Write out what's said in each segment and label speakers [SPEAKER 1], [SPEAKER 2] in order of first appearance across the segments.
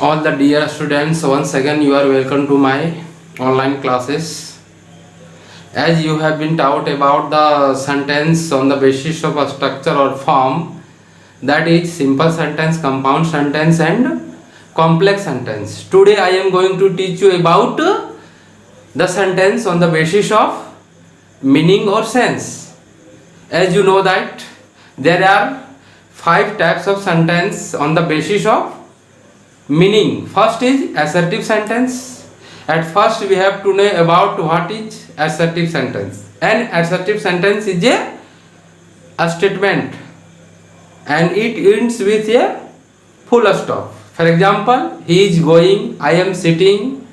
[SPEAKER 1] All the dear students, once again you are welcome to my online classes. As you have been taught about the sentence on the basis of a structure or form, that is simple sentence, compound sentence and complex sentence. Today I am going to teach you about the sentence on the basis of meaning or sense. As you know that there are 5 types of sentence on the basis of meaning. First is assertive sentence. At first we have to know about what is assertive sentence. An assertive sentence is a statement and it ends with a full stop. For example, he is going, I am sitting,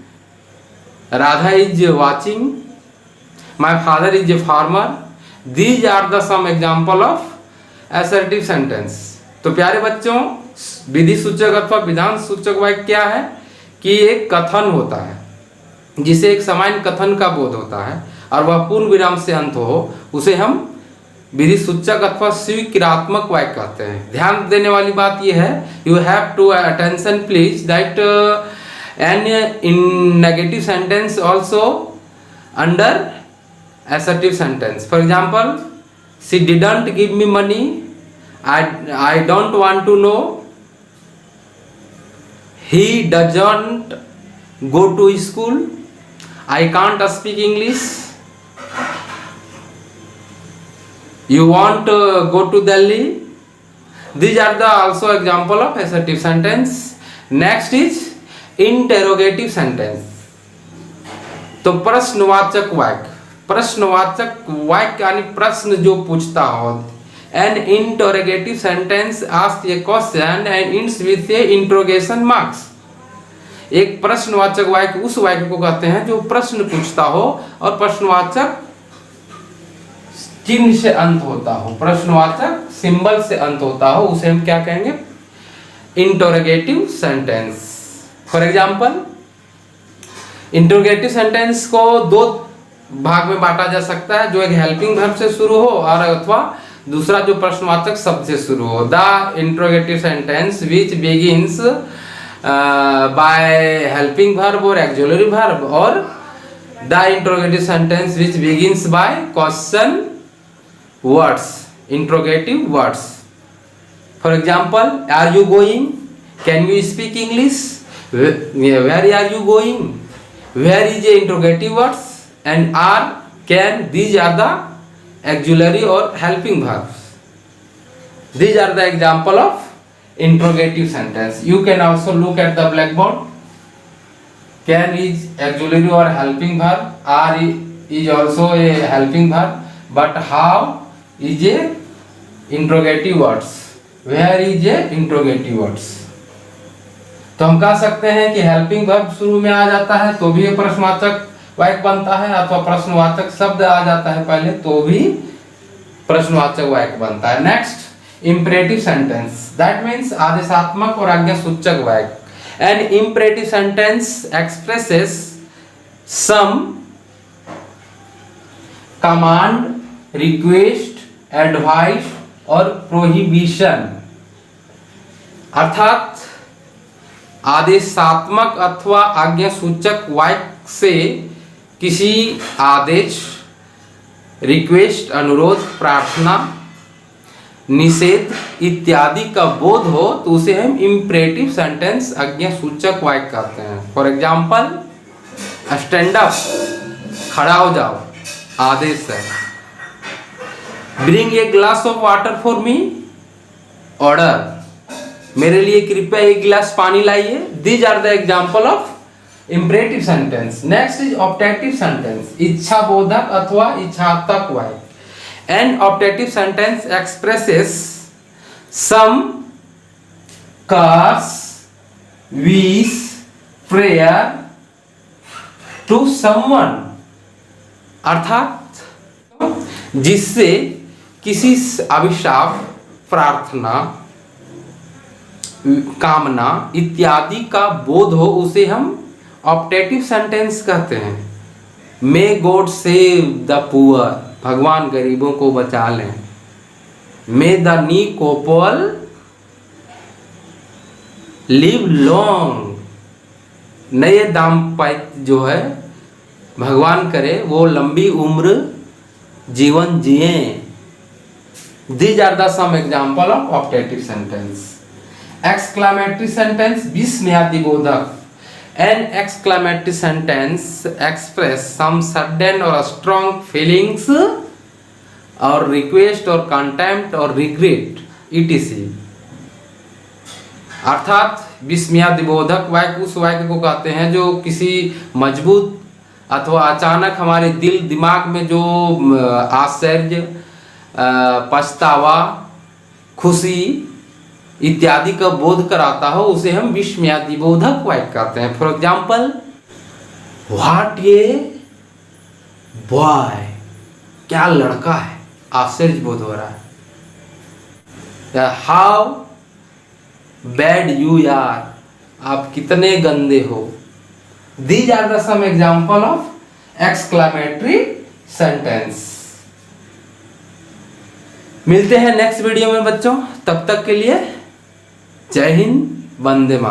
[SPEAKER 1] Radha is watching, my father is a farmer. These are the some example of assertive sentence. तो प्यारे बच्चों, विधि सूचक अथवा विधान सूचक वाक्य क्या है कि एक कथन होता है जिसे एक सामान्य कथन का बोध होता है और वह पूर्ण विराम से अंत हो, उसे हम विधि सूचक अथवा स्वीकृतात्मक वाक्य कहते हैं। ध्यान देने वाली बात यह है, you have to attention please that an in negative sentence also under assertive sentence. For example, she didn't give me money, I don't want to know, he doesn't go to school, I can't speak English, you want to go to Delhi. These are the also example of assertive sentence. Next is interrogative sentence. तो प्रश्नवाचक वाक्य, प्रश्नवाचक वाक्य यानी प्रश्न जो पूछता हो। An interrogative sentence asks a question and ends with a interrogation marks. एक प्रश्नवाचक वाक्य उस वाक्य को कहते हैं जो प्रश्न पूछता हो और प्रश्नवाचक चिन्ह से अंत होता हो, प्रश्नवाचक सिंबल से अंत होता हो, उसे हम क्या कहेंगे? Interrogative sentence. For example, interrogative sentence को 2 भाग में बांटा जा सकता है, जो एक हेल्पिंग वर्ब से शुरू हो और अथवा दूसरा जो प्रश्नवाचक शब्द से शुरू हो। The interrogative sentence which begins by helping verb और ऑक्सिलरी वर्ब, और the interrogative sentence which begins by question words, interrogative words. For example, are you going, can you speak English, where are you going, where is a interrogative words and are, can, these are the auxiliary or helping verbs. These are the example of interrogative sentence. You can also look at the blackboard. Can is auxiliary or helping verb, are is also a helping verb, but how is a interrogative words, where is a interrogative words. तो हम कह सकते हैं कि helping verb शुरू में आ जाता है तो भी प्रश्नवाचक वाक्य बनता है, अथवा प्रश्नवाचक शब्द आ जाता है पहले तो भी प्रश्नवाचक वाक्य बनता है। Next, imperative sentence, that means आदेशात्मक और आज्ञा सूचक वाक्य। An imperative sentence expresses some command, request, advice और प्रोहिबिशन। अर्थात आदेशात्मक अथवा आज्ञा सूचक वाक्य से किसी आदेश, रिक्वेस्ट, अनुरोध, प्रार्थना, निषेध इत्यादि का बोध हो तो उसे हम इंपरेटिव सेंटेंस, आज्ञा सूचक वाक्य कहते हैं। फॉर एग्जाम्पल, स्टैंड अप, खड़ा हो जाओ, आदेश है। Bring a glass of water for me, order, मेरे लिए कृपया एक गिलास पानी लाइए। These are the example of imperative sentence. Next is optative sentence, इच्छा बोधक अथवा इच्छातक वाक्य। An optative sentence expresses some curse, wish, prayer to someone, अर्थात जिससे किसी अभिशाप, प्रार्थना, कामना इत्यादि का बोध हो, उसे हम ऑप्टेटिव सेंटेंस कहते हैं। May God save the poor, भगवान गरीबों को बचा लें। मे द नी कोपल लिव लॉन्ग, नए दाम्पत्य जो है भगवान करे वो लंबी उम्र जीवन जिए। These are the some example of optative sentence. Exclamatory sentence विस्मयादिबोधक। An exclamatory sentence express some sudden or strong feelings or request or contempt or regret etc. अर्थात विस्मयादिबोधक वाक्य उस वाक्य को कहते हैं जो किसी मजबूत अथवा अचानक हमारे दिल दिमाग में जो आश्चर्य, पछतावा, खुशी इत्यादि का बोध कराता हो उसे हम विस्मयादिबोधक वाक्य कहते हैं। फॉर एग्जाम्पल, व्हाट ये बॉय, क्या लड़का है, आश्चर्य बोध हो रहा है। हाउ बैड यू आर, आप कितने गंदे हो। These are the some example of exclamatory sentence. मिलते हैं नेक्स्ट वीडियो में बच्चों, तब तक के लिए जय हिंद, वंदे मातरम।